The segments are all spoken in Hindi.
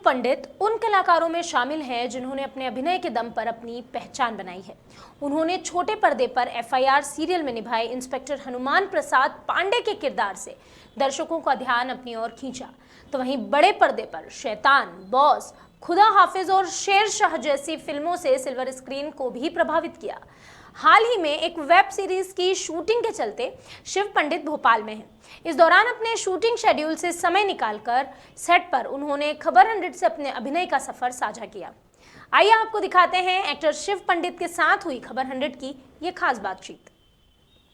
पंडित उन कलाकारों में शामिल हैं जिन्होंने अपने अभिनय के दम पर अपनी पहचान बनाई है। उन्होंने छोटे पर्दे पर एफआईआर सीरियल में निभाए इंस्पेक्टर हनुमान प्रसाद पांडे के किरदार से दर्शकों का ध्यान अपनी ओर खींचा, तो वहीं बड़े पर्दे पर शैतान, बॉस, खुदा हाफिज और शेरशाह जैसी फिल्मों से सिल्वर स्क्रीन को भी प्रभावित किया। हाल ही में एक वेब सीरीज की शूटिंग के चलते शिव पंडित भोपाल में हैं। इस दौरान अपने शूटिंग शेड्यूल से समय निकालकर सेट पर उन्होंने खबर 100 से अपने अभिनय का सफर साझा किया। आइए आपको दिखाते हैं एक्टर शिव पंडित के साथ हुई खबर 100 की ये खास बातचीत।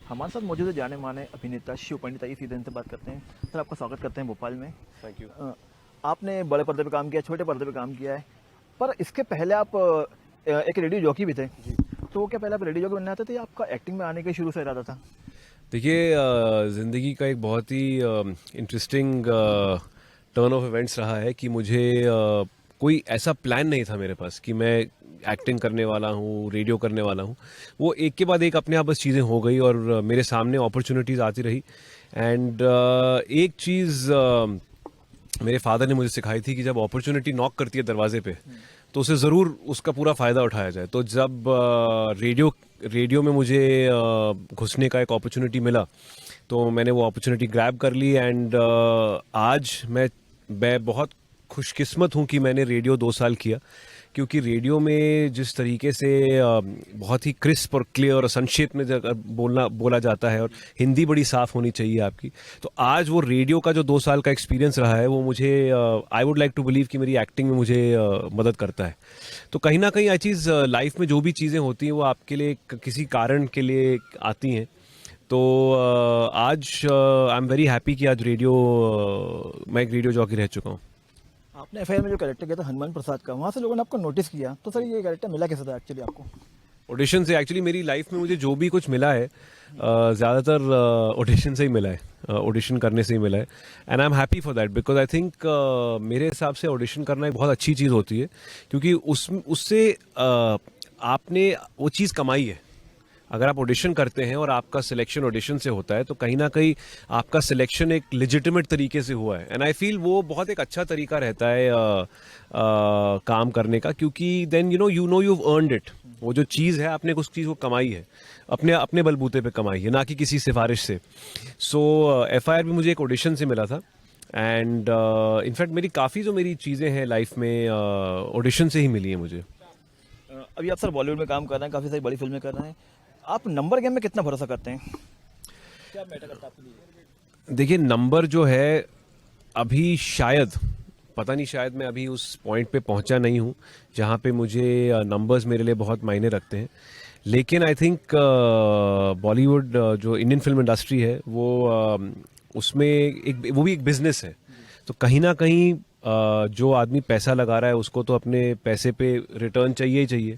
हमारे साथ मौजूद है जाने माने अभिनेता शिव पंडित। आइए सीधे इनसे बात करते हैं। सर, आपका स्वागत करते हैं भोपाल में। Thank you. आपने बड़े पर्दे पे काम किया, छोटे पर्दे पे काम किया है, पर इसके पहले आप एक रेडियो जॉकी भी थे। जी। तो क्या पहले आप रेडियो जॉकी बनना चाहते थे या आपका एक्टिंग में आने के शुरू से इरादा था? देखिए, ज़िंदगी का एक बहुत ही इंटरेस्टिंग टर्न ऑफ इवेंट्स रहा है कि मुझे कोई ऐसा प्लान नहीं था मेरे पास कि मैं एक्टिंग करने वाला हूँ, रेडियो करने वाला हूँ। वो एक के बाद एक अपने आप बस चीज़ें हो गई और मेरे सामने अपॉर्चुनिटीज़ आती रही। एंड एक चीज़ मेरे फादर ने मुझे सिखाई थी कि जब अपॉर्चुनिटी नॉक करती है दरवाजे पे तो उसे ज़रूर उसका पूरा फ़ायदा उठाया जाए। तो जब रेडियो में मुझे घुसने का एक अपॉर्चुनिटी मिला तो मैंने वो अपॉर्चुनिटी ग्रैब कर ली। एंड आज मैं बहुत खुशकिस्मत हूँ कि मैंने रेडियो 2 साल किया, क्योंकि रेडियो में जिस तरीके से बहुत ही क्रिस्प और क्लियर और संक्षेप में बोला जाता है और हिंदी बड़ी साफ़ होनी चाहिए आपकी, तो आज वो रेडियो का जो 2 साल का एक्सपीरियंस रहा है वो मुझे I would like to believe कि मेरी एक्टिंग में मुझे मदद करता है। तो कहीं ना कहीं ये चीज़ लाइफ में जो भी चीज़ें होती हैं वो आपके लिए किसी कारण के लिए आती हैं। तो आज आई एम वेरी हैप्पी कि आज मैं एक रेडियो जॉकी रह चुका हूँ। आपने एफआईआर में जो कैरेक्टर किया था हनुमान प्रसाद का, वहाँ से लोगों ने आपको नोटिस किया, तो सर ये कैरेक्टर मिला कैसे था एक्चुअली आपको? ऑडिशन से। एक्चुअली मेरी लाइफ में मुझे जो भी कुछ मिला है ज़्यादातर ऑडिशन से ही मिला है, ऑडिशन करने से ही मिला है। And I am happy for that because I think मेरे हिसाब से ऑडिशन करना एक बहुत अच्छी चीज़ होती है, क्योंकि उससे आपने वो चीज़ कमाई है। अगर आप ऑडिशन करते हैं और आपका सिलेक्शन ऑडिशन से होता है तो कहीं ना कहीं आपका सिलेक्शन एक लेजिटिमेट तरीके से हुआ है। एंड आई फील वो बहुत एक अच्छा तरीका रहता है काम करने का, क्योंकि देन यू अर्नड इट। वो जो चीज़ है आपने उस चीज़ को कमाई है, अपने बलबूते पे कमाई है, ना कि किसी सिफारिश से। सो एफआईआर भी मुझे एक ऑडिशन से मिला था। एंड इनफैक्ट मेरी चीज़ें हैं लाइफ में ऑडिशन से ही मिली है मुझे। अभी आप सर बॉलीवुड में काम कर रहे हैं, काफ़ी सारी बड़ी फिल्में कर रहे हैं, आप नंबर गेम में कितना भरोसा करते हैं? क्या मैटर करता है आपके लिए? देखिए, नंबर जो है अभी पता नहीं, शायद मैं अभी उस पॉइंट पे पहुंचा नहीं हूं जहां पे मुझे नंबर्स मेरे लिए बहुत मायने रखते हैं। लेकिन आई थिंक बॉलीवुड जो इंडियन फिल्म इंडस्ट्री है वो उसमें वो भी एक बिजनेस है। तो कहीं ना कहीं जो आदमी पैसा लगा रहा है उसको तो अपने पैसे पे रिटर्न चाहिए ही चाहिए।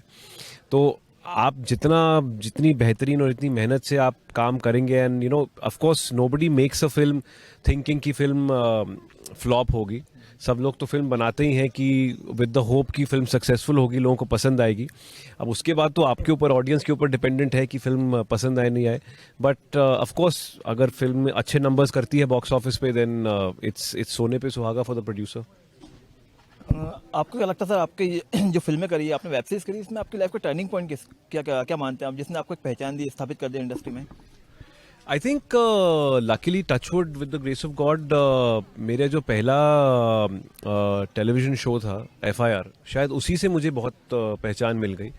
तो आप जितनी बेहतरीन और इतनी मेहनत से आप काम करेंगे, end of course nobody makes a film thinking की फिल्म फ्लॉप होगी। सब लोग तो फिल्म बनाते ही हैं कि विद द होप कि फिल्म सक्सेसफुल होगी, लोगों को पसंद आएगी। अब उसके बाद तो आपके ऊपर, ऑडियंस के ऊपर डिपेंडेंट है कि फिल्म पसंद आए नहीं आए। बट ऑफ कोर्स अगर फिल्म अच्छे नंबर्स करती है बॉक्स ऑफिस पे, देन इट्स सोने पे सुहागा फॉर द प्रोड्यूसर। आपको क्या लगता है सर, आपके जो फिल्में करी है, आपने वेब सीरीज करी, इसमें आपकी लाइफ का टर्निंग पॉइंट क्या मानते हैं आप, जिसने आपको एक पहचान दी, स्थापित कर दिया इंडस्ट्री में? I think luckily, touchwood, with the grace of God, मेरा जो पहला टेलीविज़न शो था एफआईआर, शायद उसी से मुझे बहुत पहचान मिल गई।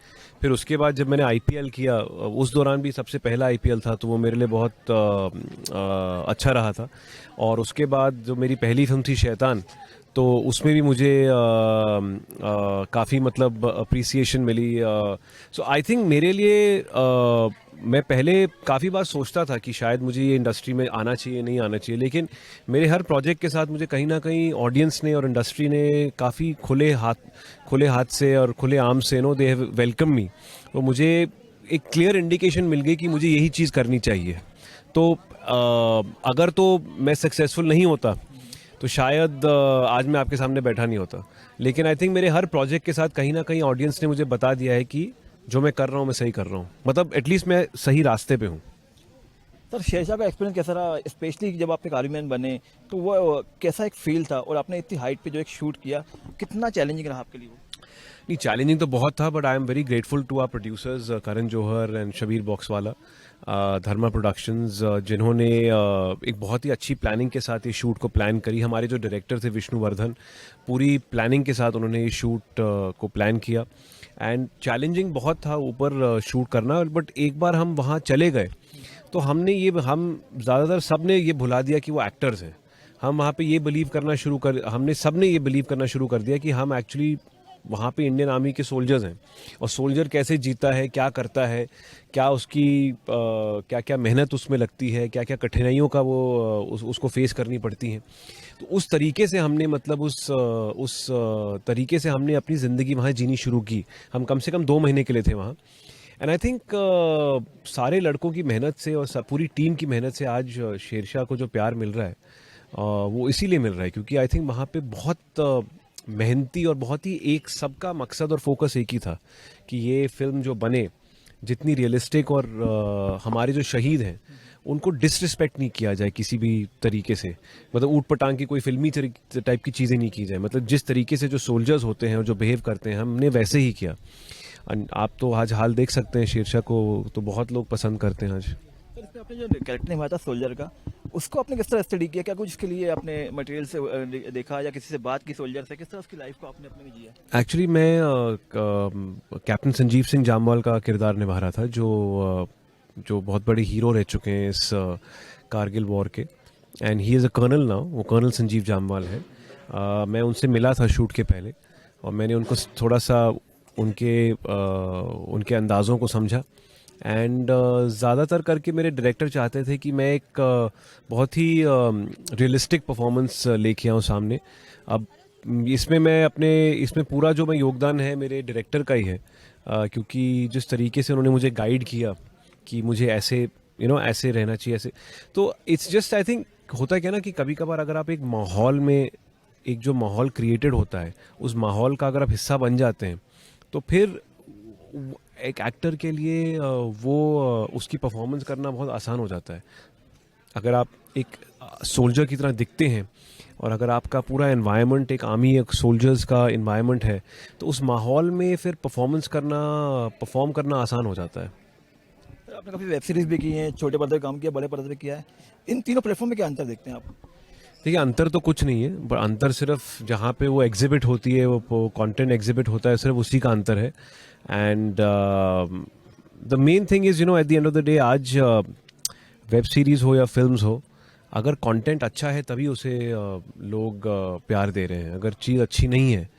फिर उसके बाद जब मैंने आईपीएल किया, उस दौरान भी सबसे पहला आईपीएल था, तो वो मेरे लिए बहुत अच्छा रहा था। और उसके बाद जो मेरी पहली फिल्म थी शैतान, तो उसमें भी मुझे काफ़ी मतलब appreciation milli. So I think मेरे लिए मैं पहले काफ़ी बार सोचता था कि शायद मुझे ये इंडस्ट्री में आना चाहिए, नहीं आना चाहिए, लेकिन मेरे हर प्रोजेक्ट के साथ मुझे कहीं ना कहीं ऑडियंस ने और इंडस्ट्री ने काफ़ी खुले हाथ से और खुले आम से दे हैव वेलकम मी। तो मुझे एक क्लियर इंडिकेशन मिल गई कि मुझे यही चीज़ करनी चाहिए। तो अगर तो मैं सक्सेसफुल नहीं होता तो शायद आज मैं आपके सामने बैठा नहीं होता। लेकिन आई थिंक मेरे हर प्रोजेक्ट के साथ कहीं ना कहीं ऑडियंस ने मुझे बता दिया है कि जो मैं कर रहा हूँ मैं सही कर रहा हूँ, मतलब एटलीस्ट मैं सही रास्ते पे हूँ। सर शेरशाह का एक्सपीरियंस कैसा रहा, स्पेशली जब आप एक आर्मी मैन बने तो वो कैसा एक फील था, और आपने इतनी हाइट पे जो एक शूट किया, कितना चैलेंजिंग रहा आपके लिए वो? नहीं, चैलेंजिंग तो बहुत था, but I am very grateful to our producers Karan Johar and Shabbir Boxwala, Dharma productions, जिन्होंने एक बहुत ही अच्छी प्लानिंग के साथ ये शूट को प्लान करी। हमारे जो डायरेक्टर थे विष्णुवर्धन, पूरी प्लानिंग के साथ उन्होंने ये शूट को प्लान किया। एंड चैलेंजिंग बहुत था ऊपर शूट करना, बट एक बार हम वहाँ चले गए तो हम ज़्यादातर सब ने ये भुला दिया कि वो एक्टर्स हैं। हम वहाँ पे हमने सब ने ये बिलीव करना शुरू कर दिया कि हम एक्चुअली वहाँ पे इंडियन आर्मी के सोल्जर्स हैं, और सोल्जर कैसे जीता है, क्या करता है, क्या उसकी क्या क्या मेहनत उसमें लगती है, क्या क्या कठिनाइयों का वो उसको फेस करनी पड़ती हैं। तो उस तरीके से हमने उस तरीके से हमने अपनी ज़िंदगी वहाँ जीनी शुरू की। हम कम से कम 2 महीने के लिए थे वहाँ। एंड आई थिंक सारे लड़कों की मेहनत से और पूरी टीम की मेहनत से आज शेरशाह को जो प्यार मिल रहा है वो इसीलिए मिल रहा है क्योंकि आई थिंक वहाँ पे बहुत मेहनती और बहुत ही एक सबका मकसद और फोकस एक ही था कि ये फिल्म जो बने जितनी रियलिस्टिक, और हमारे जो शहीद हैं उनको डिसरिस्पेक्ट नहीं किया जाए किसी भी तरीके से। मतलब ऊट पटांग की कोई फिल्मी टाइप की चीज़ें नहीं की जाए। मतलब जिस तरीके से जो सोल्जर्स होते हैं और जो बिहेव करते हैं हमने वैसे ही किया। आप तो आज हाल देख सकते हैं, शेरशाह को तो बहुत लोग पसंद करते हैं आज। सर इसमें आपने जो कैरेक्टर निभाया था सोल्जर का, उसको आपने किस तरह स्टडी किया? क्या कुछ इसके लिए आपने मटेरियल से देखा या किसी से बात की सोल्जर से? किस तरह उसकी लाइफ को आपने अपने में जिया? एक्चुअली मैं कैप्टन संजीव सिंह जामवाल का किरदार निभा रहा था, जो बहुत बड़े हीरो रह चुके हैं इस कारगिल वॉर के। And he is a colonel now, वो कर्नल संजीव जामवाल है। मैं उनसे मिला था शूट के पहले, और मैंने उनको थोड़ा सा उनके अंदाज़ों को समझा। एंड ज़्यादातर करके मेरे डायरेक्टर चाहते थे कि मैं एक बहुत ही रियलिस्टिक परफॉर्मेंस लेके आऊँ सामने। अब इसमें पूरा जो मैं योगदान है मेरे डायरेक्टर का ही है, क्योंकि जिस तरीके से उन्होंने मुझे गाइड किया कि मुझे ऐसे ऐसे रहना चाहिए, ऐसे। तो इट्स जस्ट आई थिंक होता है क्या ना कि कभी कभार अगर आप एक माहौल में, एक जो माहौल क्रिएटेड होता है उस माहौल का अगर आप हिस्सा बन जाते हैं तो फिर एक एक्टर के लिए उसकी परफॉर्मेंस करना बहुत आसान हो जाता है। अगर आप एक सोल्जर की तरह दिखते हैं और अगर आपका पूरा एनवायरनमेंट एक आर्मी, एक सोल्जर्स का एनवायरनमेंट है, तो उस माहौल में फिर परफॉर्म करना आसान हो जाता है। आपने काफ़ी वेब सीरीज भी की हैं, छोटे पर्दे पे काम किया, बड़े पर्दे पे किया है। इन तीनों प्लेटफॉर्म में क्या अंतर देखते हैं आप? देखिए, अंतर तो कुछ नहीं है, पर अंतर सिर्फ जहाँ पे वो एग्जिबिट होती है, वो कंटेंट एग्जिबिट होता है, सिर्फ उसी का अंतर है। And the main thing is at the end of the day, आज वेब सीरीज़ हो या फिल्म्स हो, अगर कंटेंट अच्छा है तभी उसे लोग प्यार दे रहे हैं। अगर चीज़ अच्छी नहीं है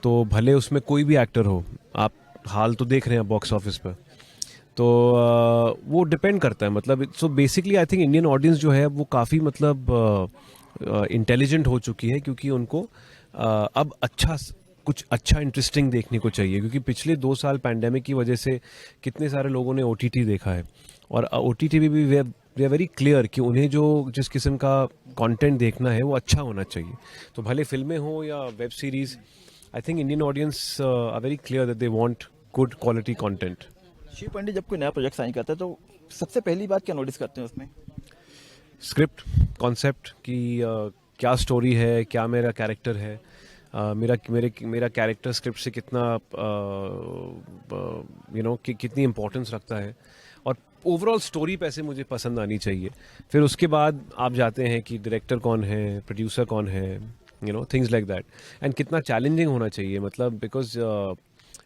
तो भले उसमें कोई भी एक्टर हो, आप हाल तो देख रहे हैं बॉक्स ऑफिस पर, तो वो डिपेंड करता है। मतलब so basically I think Indian audience जो है वो काफ़ी इंटेलिजेंट हो चुकी है, क्योंकि उनको अब कुछ अच्छा इंटरेस्टिंग देखने को चाहिए। क्योंकि पिछले 2 साल पैंडेमिक की वजह से कितने सारे लोगों ने OTT देखा है, और OTT में भी वे आर वेरी क्लियर कि उन्हें जिस किस्म का कंटेंट देखना है वो अच्छा होना चाहिए। तो भले फिल्में हो या web series, I think Indian audience are very clear that they want good quality content. Shiv Pandey जब कोई नया प्रोजेक्ट साइन करता है तो सबसे पहली बात क्या नोटिस करते हैं उसमें? स्क्रिप्ट, कॉन्सेप्ट की क्या स्टोरी है, क्या मेरा कैरेक्टर है, मेरा कैरेक्टर स्क्रिप्ट से कितना कितनी इम्पोर्टेंस रखता है, और ओवरऑल स्टोरी पैसे मुझे पसंद आनी चाहिए। फिर उसके बाद आप जाते हैं कि डायरेक्टर कौन है, प्रोड्यूसर कौन है, थिंग्स लाइक दैट। एंड कितना चैलेंजिंग होना चाहिए, मतलब बिकॉज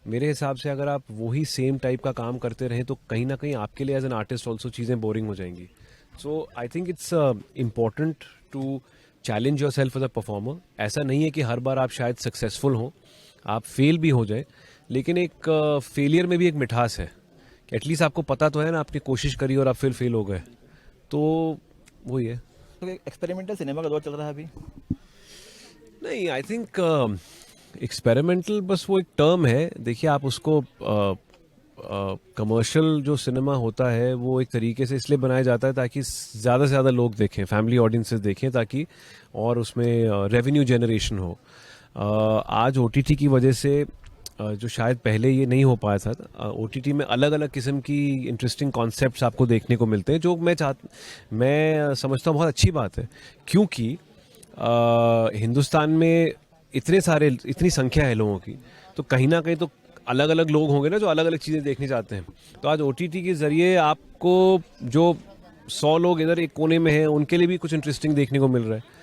मेरे हिसाब से अगर आप वही सेम टाइप का काम करते रहें तो कहीं ना कहीं आपके लिए एज एन आर्टिस्ट ऑल्सो चीज़ें बोरिंग हो जाएंगी। So I think it's important to challenge yourself as a performer. ऐसा नहीं है कि हर बार आप शायद सक्सेसफुल हों, आप फेल भी हो जाए, लेकिन एक फेलियर में भी एक मिठास है कि एटलीस्ट आपको पता तो है ना, आपने कोशिश करी और आप फिर फेल हो गए, तो वही है। तो एक्सपेरिमेंटल सिनेमा का दौर चल रहा है अभी? नहीं, आई थिंक एक्सपेरिमेंटल बस वो एक टर्म है। देखिए, आप उसको कमर्शियल जो सिनेमा होता है वो एक तरीके से इसलिए बनाया जाता है ताकि ज़्यादा से ज़्यादा लोग देखें, फैमिली ऑडियंसेस देखें, ताकि और उसमें रेवेन्यू जनरेशन हो। आज OTT की वजह से जो शायद पहले ये नहीं हो पाया था। OTT में अलग अलग किस्म की इंटरेस्टिंग कॉन्सेप्ट्स आपको देखने को मिलते हैं, जो मैं समझता हूँ बहुत अच्छी बात है, क्योंकि हिंदुस्तान में इतनी संख्या है लोगों की, तो कहीं ना कहीं तो अलग अलग लोग होंगे ना जो अलग अलग चीज़ें देखने चाहते हैं। तो आज OTT के ज़रिए आपको जो 100 लोग इधर एक कोने में हैं, उनके लिए भी कुछ इंटरेस्टिंग देखने को मिल रहा है।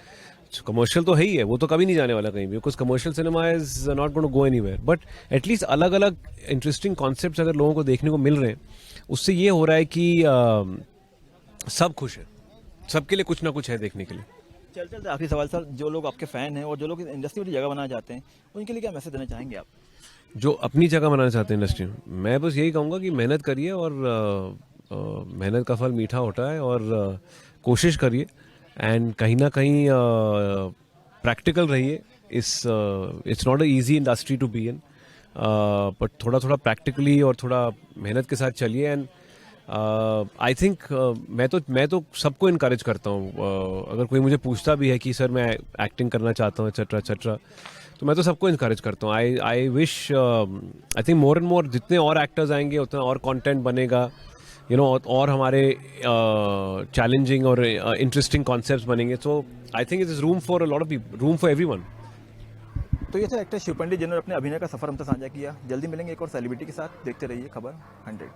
कमर्शियल तो है ही है, वो तो कभी नहीं जाने वाला कहीं भी, because commercial cinema is not going to go anywhere, but at least अलग अलग इंटरेस्टिंग कॉन्सेप्ट्स अगर लोगों को देखने को मिल रहे हैं, उससे ये हो रहा है कि सब खुश है, सबके लिए कुछ ना कुछ है देखने के लिए। चलते आखिरी सवाल सर, जो लोग आपके फ़ैन हैं और जो लोग इंडस्ट्री में जगह बनाना चाहते हैं, उनके लिए क्या मैसेज देना चाहेंगे आप? जो अपनी जगह बनाना चाहते हैं इंडस्ट्री में, मैं बस यही कहूँगा कि मेहनत करिए, और मेहनत का फल मीठा होता है, और कोशिश करिए, एंड कहीं ना कहीं प्रैक्टिकल रहिए। It's not a easy industry to be in, but थोड़ा थोड़ा प्रैक्टिकली और थोड़ा मेहनत के साथ चलिए, एंड आई थिंक मैं तो सबको इनकरेज करता हूँ। अगर कोई मुझे पूछता भी है कि सर मैं एक्टिंग करना चाहता हूँ एक्सेट्रा एक्सेट्रा, तो मैं तो सबको इनकरेज करता हूँ। I wish, I think more and more जितने और एक्टर्स आएंगे उतना और कंटेंट बनेगा, और हमारे चैलेंजिंग और इंटरेस्टिंग कॉन्सेप्ट्स बनेंगे। So I think it is room for a lot of people, room for everyone. तो ये था एक्टर शिव पंडित जिन्होंने अपने अभिनय का सफर हमसे साझा किया। जल्दी मिलेंगे एक और सेलिब्रिटी के साथ। देखते रहिए खबर 100।